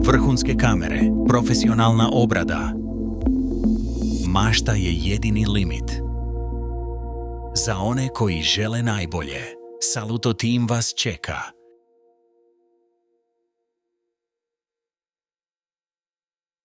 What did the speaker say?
Vrhunske kamere, profesionalna obrada. Mašta je jedini limit. Za one koji žele najbolje, Saluto Team vas čeka.